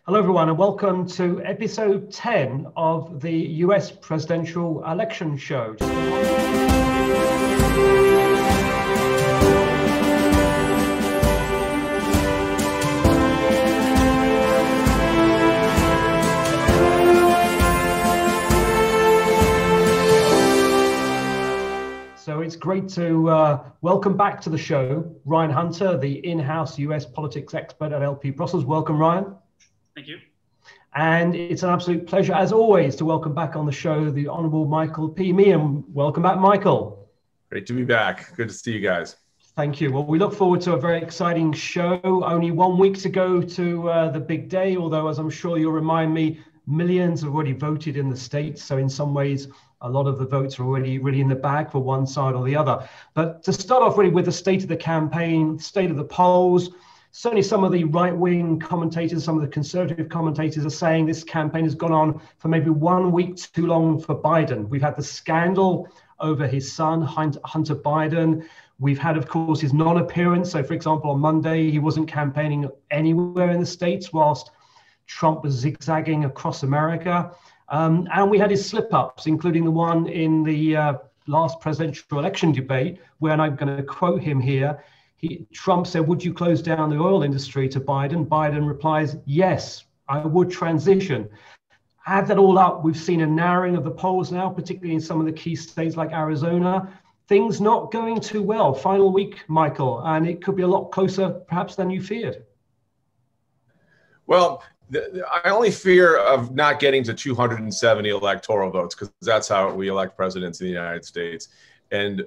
Hello, everyone, and welcome to episode 10 of the US presidential election show. So it's great to welcome back to the show Ryan Hunter, the in-house US politics expert at LP Brussels. Welcome, Ryan. Thank you. And it's an absolute pleasure, as always, to welcome back on the show the Honorable Michael P Meehan. Welcome back, Michael. Great to be back. Good to see you guys. Thank you. Well, we look forward to a very exciting show. Only 1 week to go to the big day, although, as I'm sure you'll remind me, millions have already voted in the States. So in some ways, a lot of the votes are already really in the bag for one side or the other. But to start off really with the state of the campaign, state of the polls, certainly some of the right-wing commentators, some of the conservative commentators are saying this campaign has gone on for maybe 1 week too long for Biden. We've had the scandal over his son, Hunter Biden. We've had, of course, his non-appearance. So, for example, on Monday, he wasn't campaigning anywhere in the States whilst Trump was zigzagging across America. And we had his slip-ups, including the one in the last presidential election debate, where, and I'm going to quote him here, Trump said, "Would you close down the oil industry?" to Biden. Biden replies, "Yes, I would transition." Add that all up, we've seen a narrowing of the polls now, particularly in some of the key states like Arizona. Things not going too well. Final week, Michael, and it could be a lot closer perhaps than you feared. Well, I only fear of not getting to 270 electoral votes, because that's how we elect presidents in the United States. And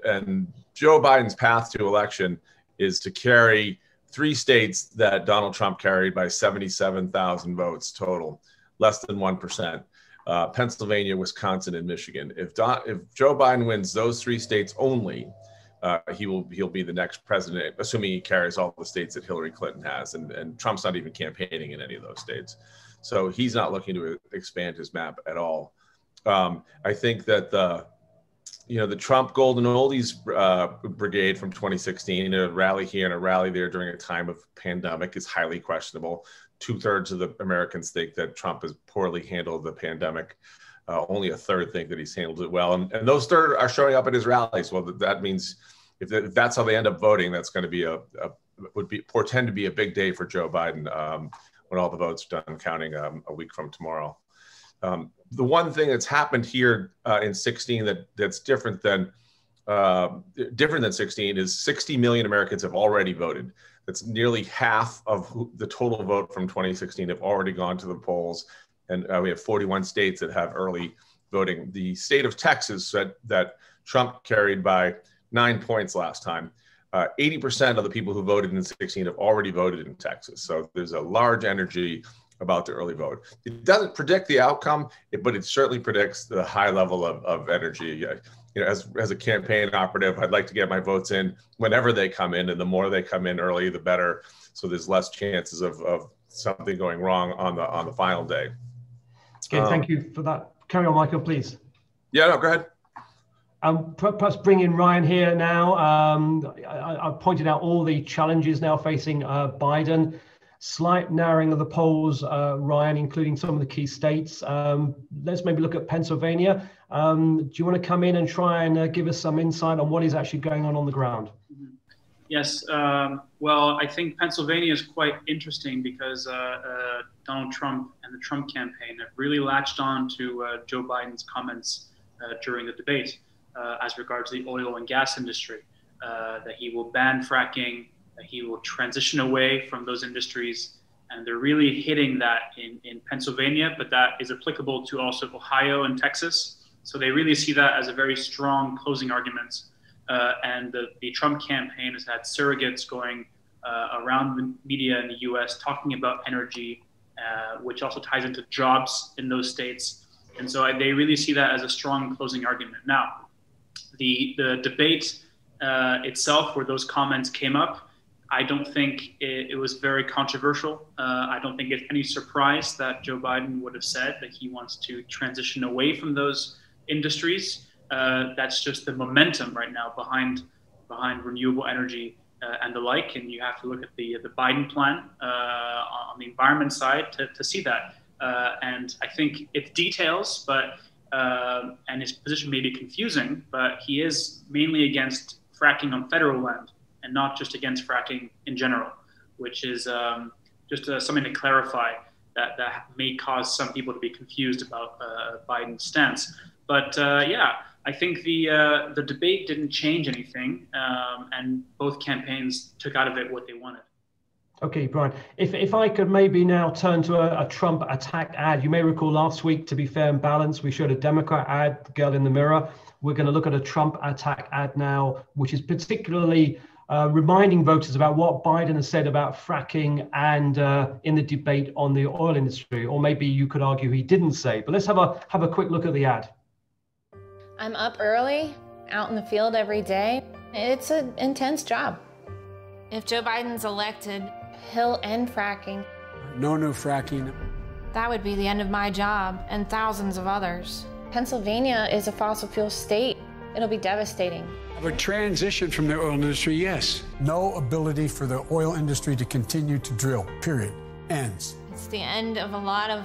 Joe Biden's path to election is to carry 3 states that Donald Trump carried by 77,000 votes total, less than 1%, Pennsylvania, Wisconsin, and Michigan. If Joe Biden wins those 3 states only, he'll be the next president, assuming he carries all the states that Hillary Clinton has, and Trump's not even campaigning in any of those states. So he's not looking to expand his map at all. I think that the Trump Golden Oldies brigade from 2016, a rally here and a rally there during a time of pandemic, is highly questionable. 2/3 of the Americans think that Trump has poorly handled the pandemic. Only a third think that he's handled it well. And those third are showing up at his rallies. Well, that means if that's how they end up voting, that's going to be portend to be a big day for Joe Biden when all the votes are done counting a week from tomorrow. The one thing that's happened here in 16 that's different than 16 is 60 million Americans have already voted. That's nearly half of the total vote from 2016 have already gone to the polls. And we have 41 states that have early voting. The state of Texas that Trump carried by 9 points last time. 80% of the people who voted in 16 have already voted in Texas. So there's a large energy about the early vote. It doesn't predict the outcome, but it certainly predicts the high level of energy. As a campaign operative, I'd like to get my votes in whenever they come in, and the more they come in early, the better. So there's less chances of something going wrong on the final day. Okay, thank you for that. Carry on, Michael, please. Yeah, no, go ahead. Perhaps bring in Ryan here now. I've pointed out all the challenges now facing Biden. Slight narrowing of the polls, Ryan, including some of the key states. Let's maybe look at Pennsylvania. Do you want to come in and try and give us some insight on what is actually going on the ground? Yes. Well, I think Pennsylvania is quite interesting because Donald Trump and the Trump campaign have really latched on to Joe Biden's comments during the debate as regards the oil and gas industry, that he will ban fracking, that he will transition away from those industries. And they're really hitting that in Pennsylvania, but that is applicable to also Ohio and Texas. So they really see that as a very strong closing argument. And the Trump campaign has had surrogates going around the media in the US talking about energy, which also ties into jobs in those states. And so they really see that as a strong closing argument. Now, the debate itself, where those comments came up, I don't think it was very controversial. I don't think it's any surprise that Joe Biden would have said that he wants to transition away from those industries. That's just the momentum right now behind renewable energy and the like, and you have to look at the Biden plan on the environment side to see that. And I think it's details, but and his position may be confusing, but he is mainly against fracking on federal land and not just against fracking in general, which is just something to clarify that may cause some people to be confused about Biden's stance. But yeah, I think the debate didn't change anything, and both campaigns took out of it what they wanted. Okay, Brian, if I could maybe now turn to a Trump attack ad. You may recall last week, to be fair and balanced, we showed a Democrat ad, the girl in the mirror. We're going to look at a Trump attack ad now, which is particularly reminding voters about what Biden has said about fracking and in the debate on the oil industry. Or maybe you could argue he didn't say. But let's have a quick look at the ad. I'm up early, out in the field every day. It's an intense job. If Joe Biden's elected, he'll end fracking. No new fracking. That would be the end of my job and thousands of others. Pennsylvania is a fossil fuel state. It'll be devastating. Of a transition from the oil industry, yes. No ability for the oil industry to continue to drill, period. Ends. It's the end of a lot of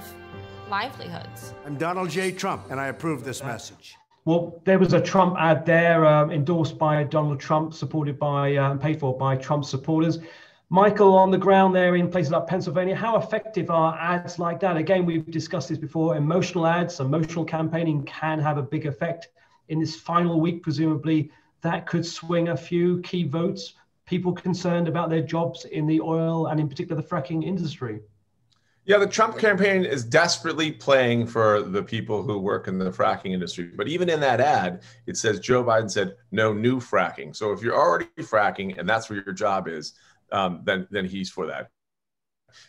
livelihoods. I'm Donald J. Trump, and I approve this message. Well, there was a Trump ad there endorsed by Donald Trump, supported by and paid for by Trump supporters. Michael, on the ground there in places like Pennsylvania, how effective are ads like that? Again, we've discussed this before. Emotional ads, emotional campaigning can have a big effect. In this final week, presumably, that could swing a few key votes, people concerned about their jobs in the oil and in particular the fracking industry. Yeah, the Trump campaign is desperately playing for the people who work in the fracking industry. But even in that ad, it says Joe Biden said no new fracking. So if you're already fracking and that's where your job is, then he's for that.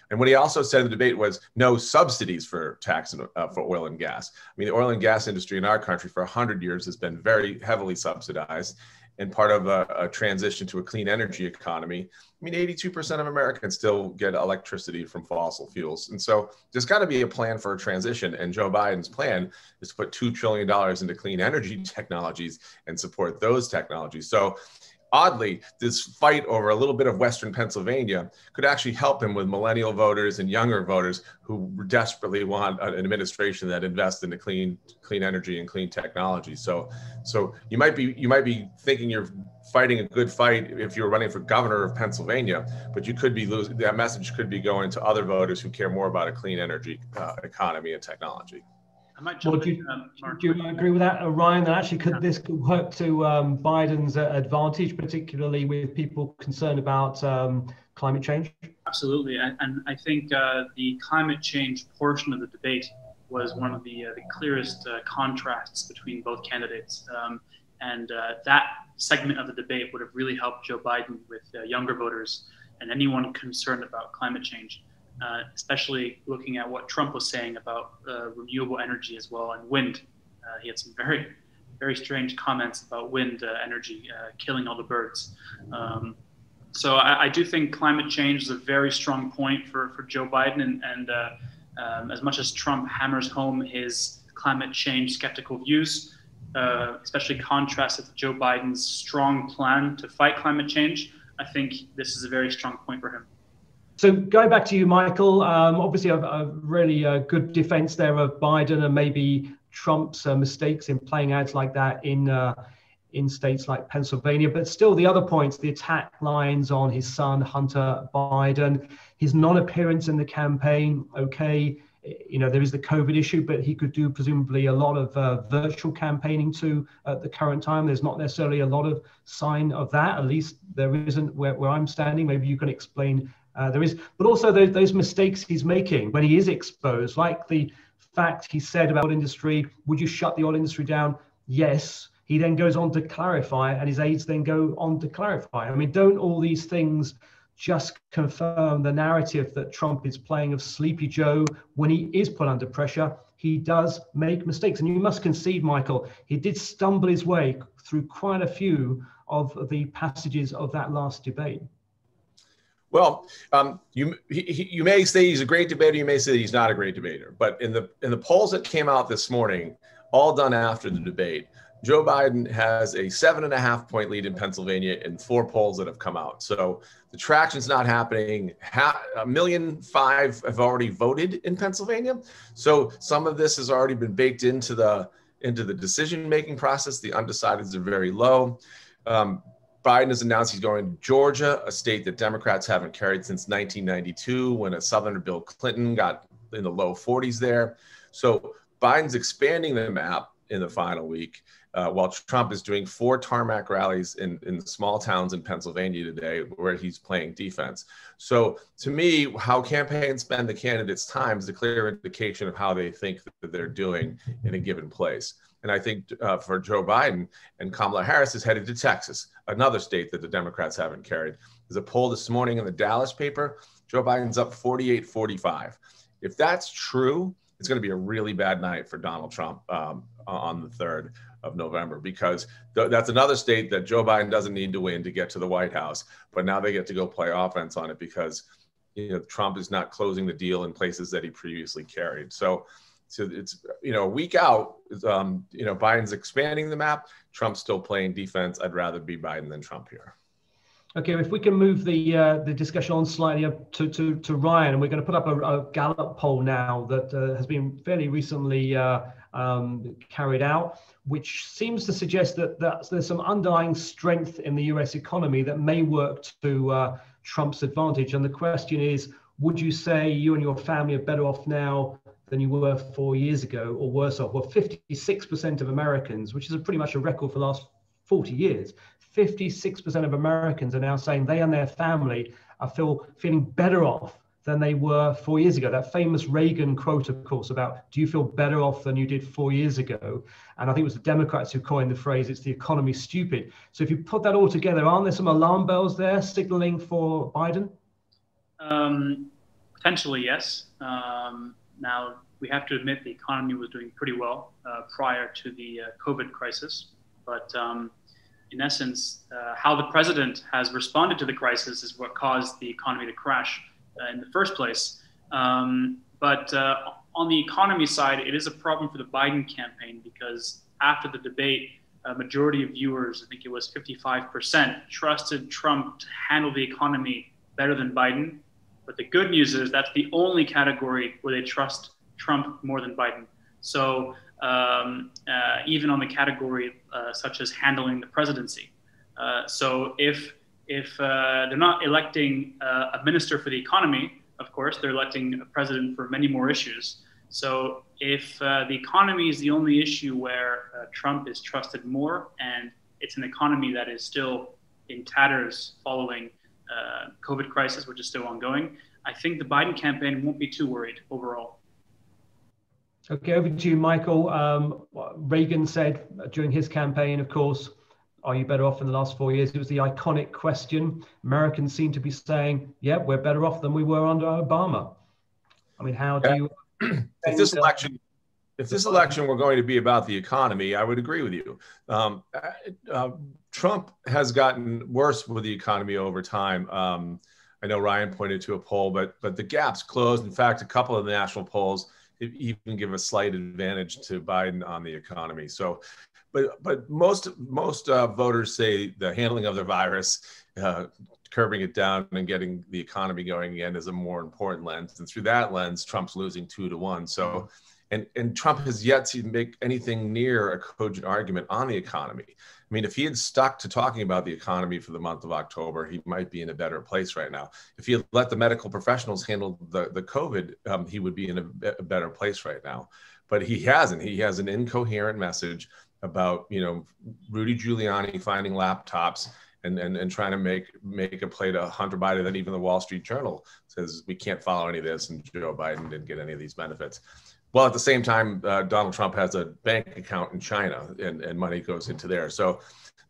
And what he also said in the debate was no subsidies for tax for oil and gas. I mean, the oil and gas industry in our country for 100 years has been very heavily subsidized and part of a transition to a clean energy economy. I mean, 82% of Americans still get electricity from fossil fuels. And so there's got to be a plan for a transition. And Joe Biden's plan is to put $2 trillion into clean energy technologies and support those technologies. So oddly, this fight over a little bit of Western Pennsylvania could actually help him with millennial voters and younger voters who desperately want an administration that invests in the clean energy and clean technology. So you might be thinking you're fighting a good fight if you're running for governor of Pennsylvania, but you could be losing. That message could be going to other voters who care more about a clean energy economy and technology. I might jump do you agree with that, Ryan? That actually this could work to Biden's advantage, particularly with people concerned about climate change? Absolutely, and I think the climate change portion of the debate was one of the clearest contrasts between both candidates, and that segment of the debate would have really helped Joe Biden with younger voters and anyone concerned about climate change. Especially looking at what Trump was saying about renewable energy as well and wind. He had some very, very strange comments about wind energy killing all the birds. So I do think climate change is a very strong point for Joe Biden. And as much as Trump hammers home his climate change skeptical views, especially contrasted to Joe Biden's strong plan to fight climate change, I think this is a very strong point for him. So going back to you, Michael, obviously a really good defense there of Biden and maybe Trump's mistakes in playing ads like that in states like Pennsylvania. But still the other points, the attack lines on his son, Hunter Biden, his non-appearance in the campaign. Okay, you know, there is the COVID issue, but he could do presumably a lot of virtual campaigning too at the current time. There's not necessarily a lot of sign of that, at least there isn't where I'm standing. Maybe you can explain there is, but also those mistakes he's making when he is exposed, like the fact he said about oil industry, would you shut the oil industry down? Yes. He then goes on to clarify, and his aides then go on to clarify. I mean, don't all these things just confirm the narrative that Trump is playing of Sleepy Joe when he is put under pressure? He does make mistakes. And you must concede, Michael, he did stumble his way through quite a few of the passages of that last debate. Well, you may say he's a great debater. You may say he's not a great debater. But in the polls that came out this morning, all done after the debate, Joe Biden has a 7.5-point lead in Pennsylvania in 4 polls that have come out. So the traction's not happening. 1.5 million have already voted in Pennsylvania. So some of this has already been baked into the decision-making process. The undecideds are very low. Biden has announced he's going to Georgia, a state that Democrats haven't carried since 1992, when a Southerner Bill Clinton got in the low 40s there. So Biden's expanding the map in the final week, while Trump is doing 4 tarmac rallies in small towns in Pennsylvania today, where he's playing defense. So to me, how campaigns spend the candidates' time is a clear indication of how they think that they're doing in a given place. And I think for Joe Biden, and Kamala Harris is headed to Texas, another state that the Democrats haven't carried. There's a poll this morning in the Dallas paper. Joe Biden's up 48-45. If that's true, it's going to be a really bad night for Donald Trump on the 3rd of November, because that's another state that Joe Biden doesn't need to win to get to the White House. But now they get to go play offense on it because Trump is not closing the deal in places that he previously carried. So it's, a week out, Biden's expanding the map. Trump's still playing defense. I'd rather be Biden than Trump here. Okay, if we can move the discussion on slightly up to Ryan, and we're going to put up a Gallup poll now that has been fairly recently carried out, which seems to suggest that there's some underlying strength in the US economy that may work to Trump's advantage. And the question is, would you say you and your family are better off now than you were 4 years ago, or worse off? Well, 56% of Americans, which is pretty much a record for the last 40 years, 56% of Americans are now saying they and their family are feeling better off than they were 4 years ago. That famous Reagan quote, of course, about do you feel better off than you did 4 years ago? And I think it was the Democrats who coined the phrase, it's the economy stupid. So if you put that all together, aren't there some alarm bells there signaling for Biden? Potentially, yes. Now, we have to admit the economy was doing pretty well prior to the COVID crisis. But in essence, how the president has responded to the crisis is what caused the economy to crash in the first place. But on the economy side, it is a problem for the Biden campaign, because after the debate, a majority of viewers, I think it was 55%, trusted Trump to handle the economy better than Biden. But the good news is that's the only category where they trust Trump more than Biden. So even on the category such as handling the presidency. So if they're not electing a minister for the economy, of course, they're electing a president for many more issues. So if the economy is the only issue where Trump is trusted more, and it's an economy that is still in tatters following COVID crisis, which is still ongoing, I think the Biden campaign won't be too worried overall. Okay, over to you, Michael. Reagan said during his campaign, of course, are you better off in the last 4 years? It was the iconic question. Americans seem to be saying, yeah, we're better off than we were under Obama. I mean, how do you... If this election were going to be about the economy, I would agree with you. Trump has gotten worse with the economy over time. I know Ryan pointed to a poll, but the gap's closed. In fact, a couple of the national polls even give a slight advantage to Biden on the economy. So, but most voters say the handling of the virus, curbing it down and getting the economy going again is a more important lens. And through that lens, Trump's losing 2-1. So, and Trump has yet to make anything near a cogent argument on the economy. I mean, if he had stuck to talking about the economy for the month of October, he might be in a better place right now. If he had let the medical professionals handle the COVID, he would be in a better place right now. But he hasn't. He has an incoherent message about, Rudy Giuliani finding laptops and trying to make a play to Hunter Biden that even the Wall Street Journal says we can't follow any of this, and Joe Biden didn't get any of these benefits. Well, at the same time, Donald Trump has a bank account in China, and money goes into there. So,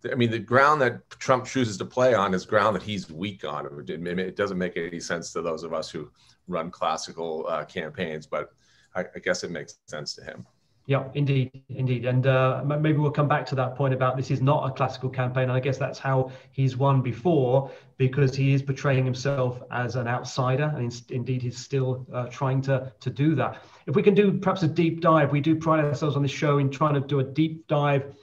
I mean, the ground that Trump chooses to play on is ground that he's weak on. It doesn't make any sense to those of us who run classical campaigns, but I guess it makes sense to him. Yeah, indeed. And maybe we'll come back to that point about this is not a classical campaign. And I guess that's how he's won before, because he is portraying himself as an outsider. And indeed, he's still trying to do that. If we can do perhaps a deep dive, we do pride ourselves on this show in trying to do a deep dive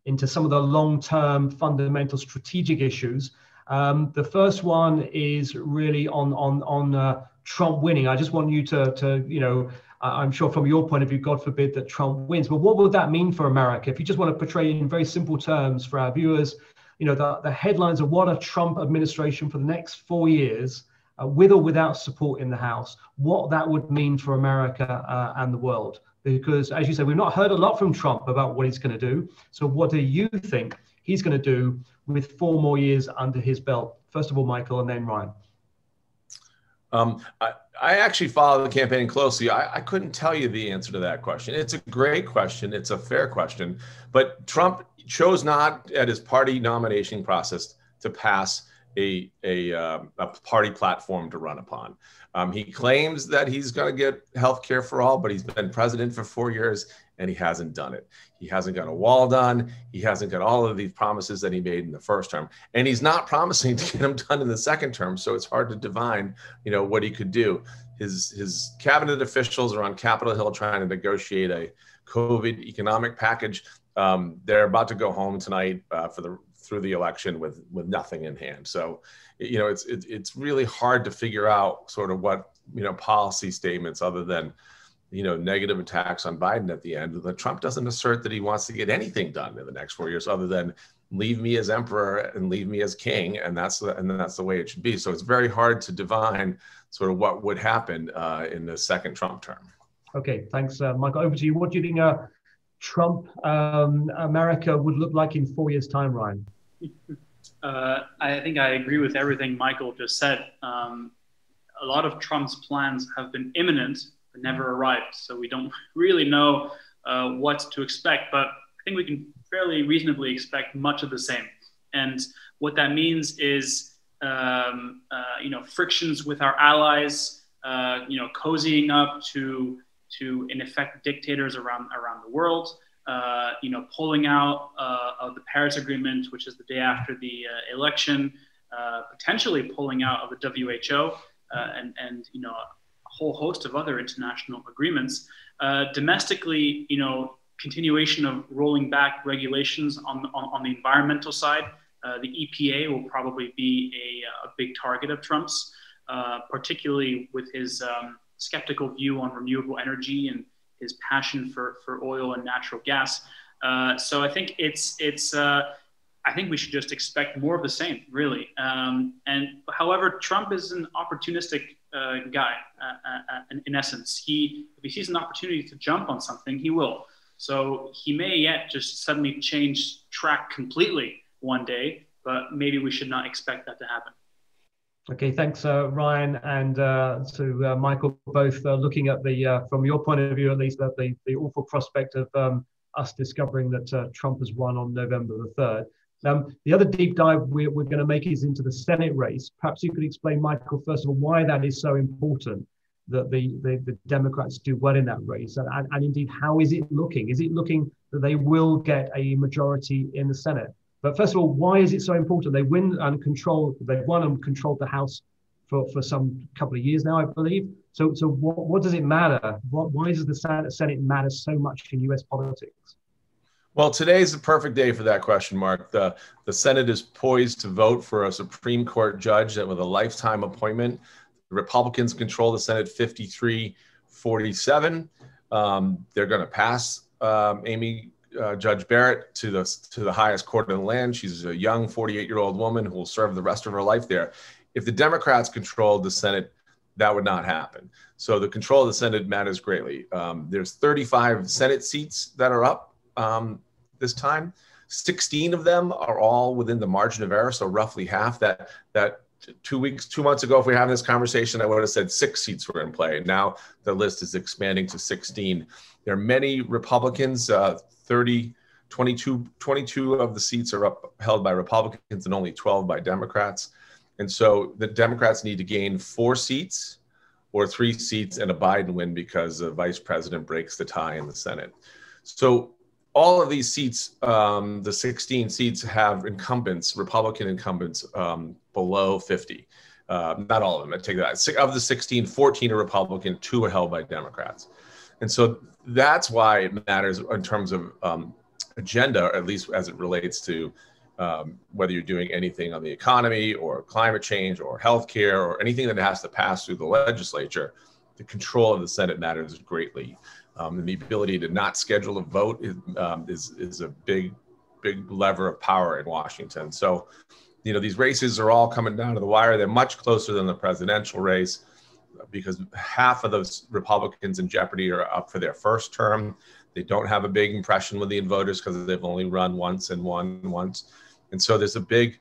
into some of the long-term fundamental strategic issues. The first one is really on Trump winning. I just want you to you know, I'm sure from your point of view, God forbid that Trump wins, but what would that mean for America? If you just want to portray in very simple terms for our viewers, you know, the headlines of what a Trump administration for the next 4 years, with or without support in the House, what that would mean for America and the world. Because as you said, we've not heard a lot from Trump about what he's going to do. So what do you think he's going to do with 4 more years under his belt? First of all, Michael, and then Ryan. I actually follow the campaign closely. I couldn't tell you the answer to that question. It's a great question. It's a fair question. But Trump chose not at his party nomination process to pass a party platform to run upon. He claims that he's going to get health care for all, but he's been president for 4 years and he hasn't done it. He hasn't got a wall done. He hasn't got all of these promises that he made in the first term. And he's not promising to get them done in the second term. So it's hard to divine, you know, what he could do. His cabinet officials are on Capitol Hill trying to negotiate a COVID economic package. They're about to go home tonight through the election with nothing in hand. So, you know, it's really hard to figure out sort of what, you know, policy statements other than, you know, negative attacks on Biden at the end. That Trump doesn't assert that he wants to get anything done in the next 4 years other than leave me as emperor and leave me as king, and that's the way it should be. So it's very hard to divine sort of what would happen in the second Trump term. Okay, thanks, Michael. Over to you. What do you think Trump America would look like in 4 years' time, Ryan? I think I agree with everything Michael just said. A lot of Trump's plans have been imminent, but never arrived. So we don't really know what to expect, but I think we can fairly reasonably expect much of the same. And what that means is, you know, frictions with our allies, you know, cozying up to in effect dictators around the world, you know, pulling out of the Paris Agreement, which is the day after the election, potentially pulling out of the WHO, and you know, a whole host of other international agreements. Domestically, you know, continuation of rolling back regulations on the environmental side. The EPA will probably be a big target of Trump's, particularly with his skeptical view on renewable energy and his passion for oil and natural gas. So I think I think we should just expect more of the same, really. And however, Trump is an opportunistic guy, in essence. If he sees an opportunity to jump on something, he will. So he may yet just suddenly change track completely one day, but maybe we should not expect that to happen. Okay, thanks, Ryan, and to Michael, both looking at from your point of view at least, at the awful prospect of us discovering that Trump has won on November the 3rd. The other deep dive we're going to make is into the Senate race. Perhaps you could explain, Michael, first of all, why that is so important that the Democrats do well in that race, and indeed, how is it looking? Is it looking that they will get a majority in the Senate? But first of all, why is it so important? They've won and controlled the House for some couple of years now, I believe. So what does it matter? Why does the Senate matter so much in U.S. politics? Well, today is the perfect day for that question, Mark. The Senate is poised to vote for a Supreme Court judge that with a lifetime appointment. The Republicans control the Senate 53-47. They're going to pass Judge Barrett to the highest court in the land. She's a young 48-year-old woman who will serve the rest of her life there. If the Democrats controlled the Senate, that would not happen. So the control of the Senate matters greatly. There's 35 Senate seats that are up this time. 16 of them are all within the margin of error, so roughly half. That 2 months ago, if we were having this conversation, I would have said 6 seats were in play. Now the list is expanding to 16. There are many Republicans, 22 of the seats are held by Republicans and only 12 by Democrats. And so the Democrats need to gain 4 seats or 3 seats and a Biden win because the vice president breaks the tie in the Senate. So all of these seats, the 16 seats, have incumbents, Republican incumbents, below 50. Not all of them, I take that. Of the 16, 14 are Republican, 2 are held by Democrats. And so that's why it matters in terms of agenda, at least as it relates to whether you're doing anything on the economy or climate change or healthcare or anything that has to pass through the legislature, the control of the Senate matters greatly. And the ability to not schedule a vote is a big lever of power in Washington. So, you know, these races are all coming down to the wire. They're much closer than the presidential race because half of those Republicans in jeopardy are up for their first term. They don't have a big impression with the voters because they've only run once and won once. And so there's a big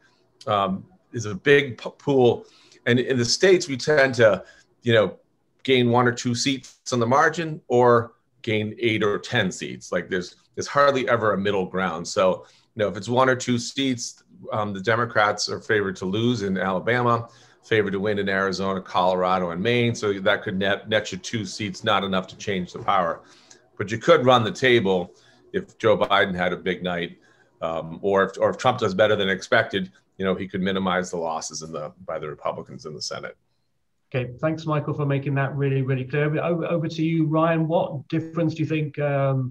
pool. And in the states, we tend to, you know, gain 1 or 2 seats on the margin or gain 8 or 10 seats. Like there's hardly ever a middle ground. So, you know, if it's 1 or 2 seats, the Democrats are favored to lose in Alabama, favored to win in Arizona, Colorado, and Maine. So that could net you 2 seats, not enough to change the power. But you could run the table if Joe Biden had a big night, or if Trump does better than expected. You know, he could minimize the losses by the Republicans in the Senate. Okay, thanks, Michael, for making that really, really clear. Over to you, Ryan. What difference do you think a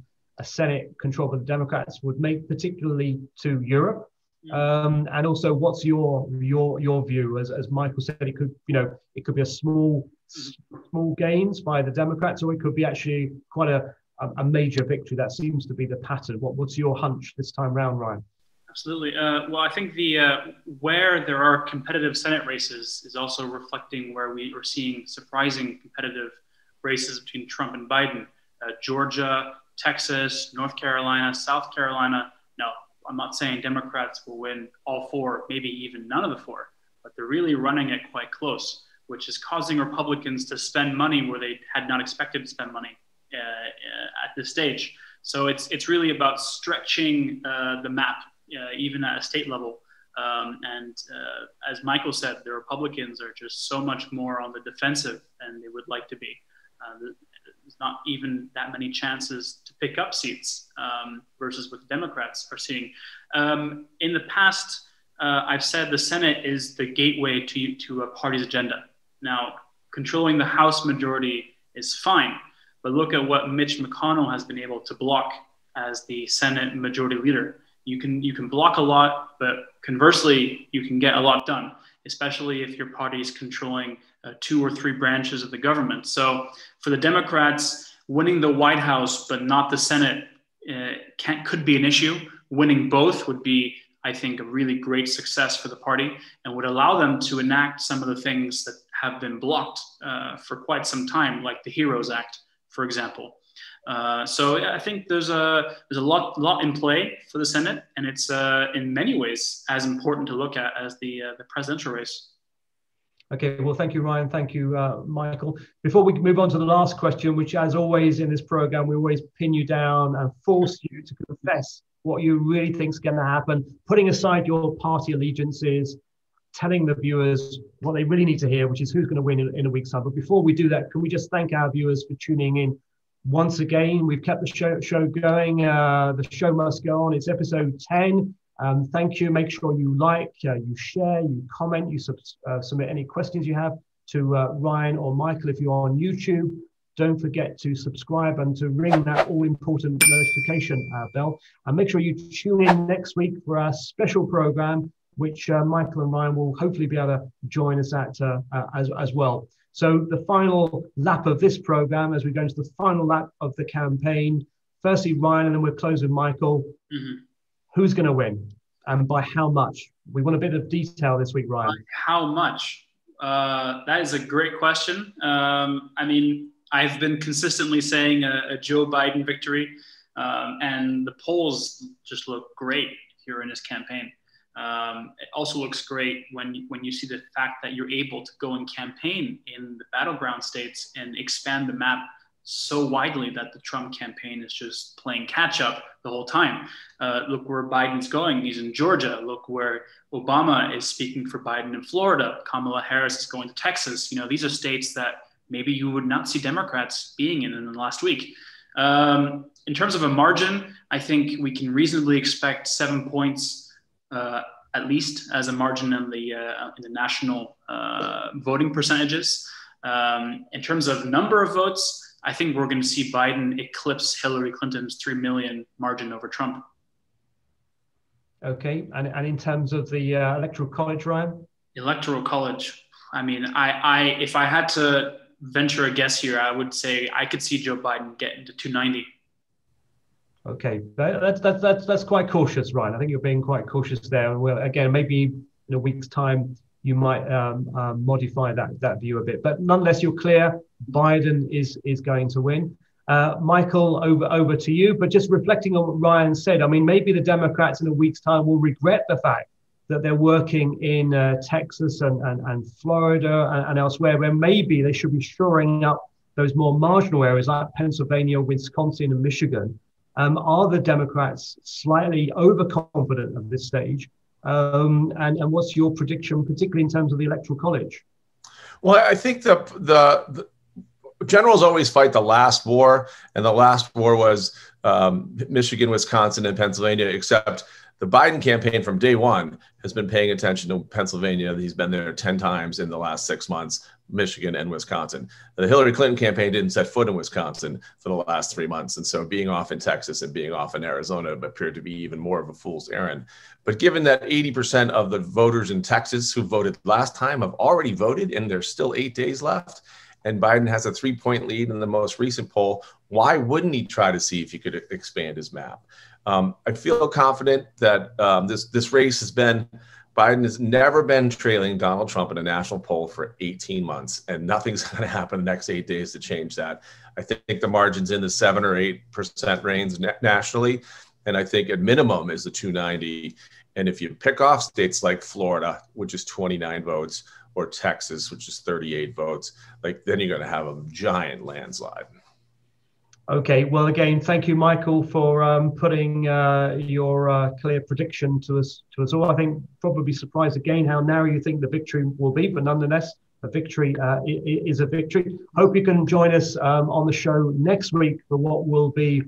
Senate controlled by the Democrats would make, particularly to Europe? And also, what's your view? As Michael said, it could be a small gains by the Democrats, or it could be actually quite a major victory. That seems to be the pattern. What's your hunch this time round, Ryan? Absolutely. Well, I think where there are competitive Senate races is also reflecting where we are seeing surprising competitive races between Trump and Biden. Georgia, Texas, North Carolina, South Carolina. No, I'm not saying Democrats will win all 4, maybe even none of the 4, but they're really running it quite close, which is causing Republicans to spend money where they had not expected to spend money at this stage. So it's really about stretching the map. Even at a state level. And as Michael said, the Republicans are just so much more on the defensive than they would like to be. There's not even that many chances to pick up seats versus what the Democrats are seeing. In the past, I've said the Senate is the gateway to a party's agenda. Now, controlling the House majority is fine, but look at what Mitch McConnell has been able to block as the Senate majority leader. You can block a lot, but conversely, you can get a lot done, especially if your party is controlling 2 or 3 branches of the government. So for the Democrats, winning the White House but not the Senate could be an issue. Winning both would be, I think, a really great success for the party and would allow them to enact some of the things that have been blocked for quite some time, like the HEROES Act, for example. So yeah, I think there's a lot in play for the Senate, and it's in many ways as important to look at as the presidential race. Okay, well, thank you, Ryan. Thank you, Michael. Before we move on to the last question, which as always in this program, we always pin you down and force you to confess what you really think is going to happen, putting aside your party allegiances, telling the viewers what they really need to hear, which is who's going to win in a week's time. But before we do that, can we just thank our viewers for tuning in? Once again, we've kept the show going. The show must go on. It's episode 10. Thank you. Make sure you like, you share, you comment, you submit any questions you have to Ryan or Michael if you're on YouTube. Don't forget to subscribe and to ring that all-important notification bell. And make sure you tune in next week for our special program, which Michael and Ryan will hopefully be able to join us at as well. So the final lap of this program, as we go into the final lap of the campaign, firstly, Ryan, and then we'll close with Michael. Mm-hmm. Who's going to win and by how much? We want a bit of detail this week, Ryan. How much? That is a great question. I mean, I've been consistently saying a Joe Biden victory, and the polls just look great here in his campaign. It also looks great when you see the fact that you're able to go and campaign in the battleground states and expand the map so widely that the Trump campaign is just playing catch up the whole time. Look where Biden's going. He's in Georgia. Look where Obama is speaking for Biden in Florida. Kamala Harris is going to Texas. You know, these are states that maybe you would not see Democrats being in the last week. In terms of a margin, I think we can reasonably expect 7 points at least as a margin in the national voting percentages. In terms of number of votes, I think we're going to see Biden eclipse Hillary Clinton's 3 million margin over Trump. Okay, and in terms of the Electoral College, Ryan? Electoral College. I mean, I if I had to venture a guess here, I would say I could see Joe Biden getting to 290. Okay, that's quite cautious, Ryan. I think you're being quite cautious there. And well, again, maybe in a week's time you might modify that view a bit. But nonetheless, you're clear. Biden is going to win. Michael, over to you. But just reflecting on what Ryan said, I mean, maybe the Democrats in a week's time will regret the fact that they're working in Texas and Florida and elsewhere, where maybe they should be shoring up those more marginal areas like Pennsylvania, Wisconsin, and Michigan. Are the Democrats slightly overconfident at this stage? And what's your prediction, particularly in terms of the Electoral College? Well, I think the generals always fight the last war, and the last war was Michigan, Wisconsin, and Pennsylvania, except the Biden campaign from day one has been paying attention to Pennsylvania. He's been there 10 times in the last 6 months, Michigan and Wisconsin. The Hillary Clinton campaign didn't set foot in Wisconsin for the last 3 months. And so being off in Texas and being off in Arizona appeared to be even more of a fool's errand. But given that 80% of the voters in Texas who voted last time have already voted and there's still 8 days left, and Biden has a 3-point lead in the most recent poll, why wouldn't he try to see if he could expand his map? I feel confident that this race has been, Biden has never been trailing Donald Trump in a national poll for 18 months, and nothing's going to happen the next 8 days to change that. I think the margin's in the 7 or 8% range nationally, and I think at minimum is the 290. And if you pick off states like Florida, which is 29 votes, or Texas, which is 38 votes, like then you're going to have a giant landslide. Okay, well, again, thank you, Michael, for putting your clear prediction to us all. I think probably surprised again how narrow you think the victory will be, but nonetheless, a victory is a victory. Hope you can join us on the show next week for what will be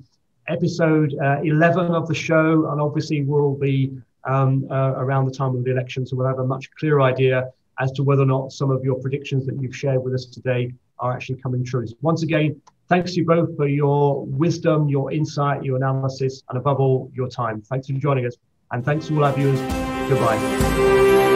episode 11 of the show, and obviously will be around the time of the election, so we'll have a much clearer idea as to whether or not some of your predictions that you've shared with us today are actually coming true. Once again, thanks to you both for your wisdom, your insight, your analysis, and above all, your time. Thanks for joining us. And thanks to all our viewers. Goodbye.